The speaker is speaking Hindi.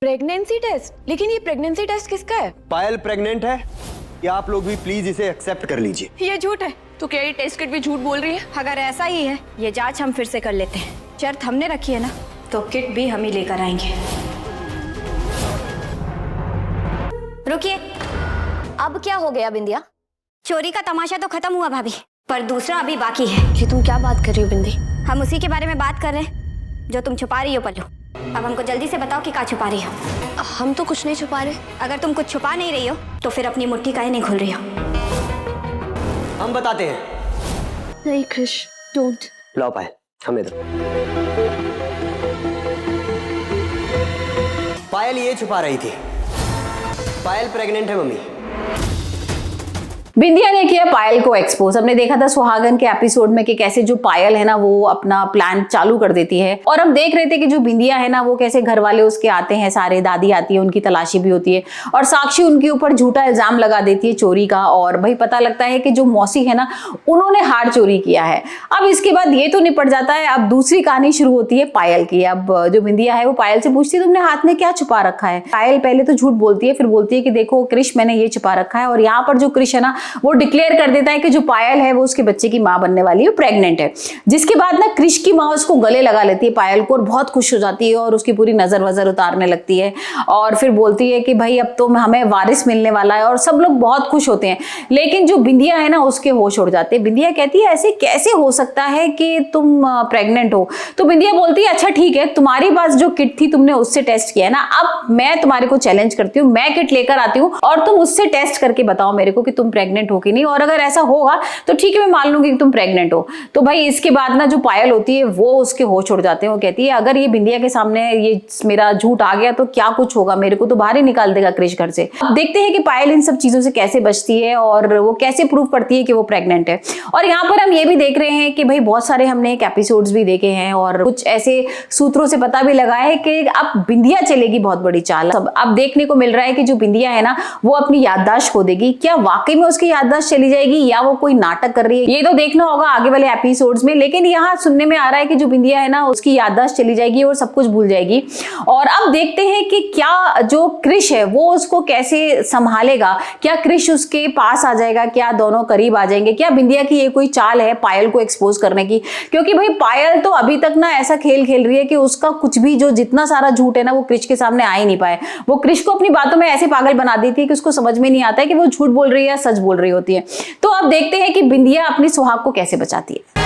Pregnancy test? लेकिन ये प्रेगनेंसी टेस्ट किसका है? पायल प्रेग्नेंट है या आप लोग भी प्लीज इसे एक्सेप्ट कर लीजिए। ये झूठ है। तो क्या ये टेस्ट किट भी झूठ बोल रही है? अगर ऐसा ही है, ये जांच हम फिर से कर लेते हैं। शर्त हमने रखी है ना, तो किट भी हम ही लेकर आएंगे। रुकिए, अब क्या हो गया बिंदिया? चोरी का तमाशा तो खत्म हुआ भाभी, पर दूसरा अभी बाकी है। ये तुम क्या बात कर रही हो बिंदी? हम उसी के बारे में बात कर रहे हैं जो तुम छुपा रही हो पल्लू। अब हमको जल्दी से बताओ कि क्या छुपा रही हो। हम तो कुछ नहीं छुपा रहे। अगर तुम कुछ छुपा नहीं रही हो तो फिर अपनी मुट्ठी काहे नहीं खोल रही हो? हम बताते हैं। नहीं क्रिश, डोंट। लाओ पायल, हमें दो। पायल ये छुपा रही थी। पायल प्रेग्नेंट है मम्मी। बिंदिया ने किया पायल को एक्सपोज। हमने देखा था सुहागन के एपिसोड में कि कैसे जो पायल है ना वो अपना प्लान चालू कर देती है, और हम देख रहे थे कि जो बिंदिया है ना वो कैसे घर वाले उसके आते हैं, सारे दादी आती है, उनकी तलाशी भी होती है और साक्षी उनके ऊपर झूठा इल्जाम लगा देती है चोरी का। और भाई पता लगता है कि जो मौसी है ना उन्होंने हार चोरी किया है। अब इसके बाद ये तो निपट जाता है। अब दूसरी कहानी शुरू होती है पायल की। अब जो बिंदिया है वो पायल से पूछती है तुमने हाथ में क्या छुपा रखा है? पायल पहले तो झूठ बोलती है, फिर बोलती है कि देखो क्रिश मैंने ये छुपा रखा है। और यहाँ पर जो क्रिश है ना वो डिक्लेयर कर देता है कि जो पायल है वो उसके बच्चे की मां बनने वाली है, प्रेग्नेंट है। जिसके बाद ना क्रिश की मां उसको गले लगा लेती है पायल को और बहुत खुश हो जाती है और उसकी पूरी नजर वजर उतारने लगती है और फिर बोलती है कि भाई अब तो हमें वारिस मिलने वाला है, और सब लोग बहुत खुश होते हैं। लेकिन जो बिंदिया है ना उसके होश उड़ जाते हैं। बिंदिया कहती है ऐसे कैसे हो सकता है कि तुम प्रेग्नेंट हो? तो बिंदिया बोलती है अच्छा ठीक है, तुम्हारी पास जो किट थी तुमने उससे टेस्ट किया है ना, अब मैं तुम्हारे को चैलेंज करती हूँ, मैं किट लेकर आती हूँ और तुम उससे टेस्ट करके बताओ मेरे को कि तुम प्रेग्नेंट हो कि नहीं, और अगर ऐसा होगा तो ठीक है मैं मान लूंगी कि तुम प्रेग्नेंट हो। तो भाई इसके बाद ना जो पायल होती है वो उसके होश उड़ जाते हैं। वो कहती है अगर ये बिंदिया के सामने ये मेरा झूठ आ गया तो क्या कुछ होगा, मेरे को तो बाहर ही निकाल देगा क्रिश घर से। अब देखते हैं कि पायल इन सब चीजों से कैसे बचती है और वो कैसे प्रूव करती है कि वो प्रेग्नेंट है। और यहाँ पर हम ये भी देख रहे हैं कि भाई बहुत सारे हमने एक एपिसोड्स भी देखे हैं और कुछ ऐसे सूत्रों से पता भी लगा है कि अब बिंदिया चलेगी बहुत बड़ी चाल। अब देखने को मिल रहा है कि जो बिंदिया है ना वो अपनी याददाश्त खो देगी। क्या वाकई में उसकी याददाश्त चली जाएगी या वो कोई नाटक कर रही है, ये तो देखना होगा आगे वाले एपिसोड्स में। लेकिन यहाँ सुनने में आ रहा है कि जो बिंदिया है ना उसकी याददाश्त चली जाएगी और सब कुछ भूल जाएगी। और अब देखते हैं कि क्या जो क्रिश है वो उसको कैसे संभालेगा। क्या क्रिश उसके पास आ जाएगा, क्या दोनों करीब आ जाएंगे, क्या बिंदिया की ये कोई चाल है पायल को एक्सपोज करने की? क्योंकि भाई पायल तो अभी तक ना ऐसा खेल खेल रही है कि उसका कुछ भी जो जितना सारा झूठ है ना वो क्रिश के सामने आ ही नहीं पाए। वो क्रिश को अपनी बातों में ऐसे पागल बना देती है कि उसको समझ में नहीं आता है कि वो झूठ बोल रही है या सच बोल रही होती है। तो अब देखते हैं कि बिंदिया अपनी सुहाग को कैसे बचाती है।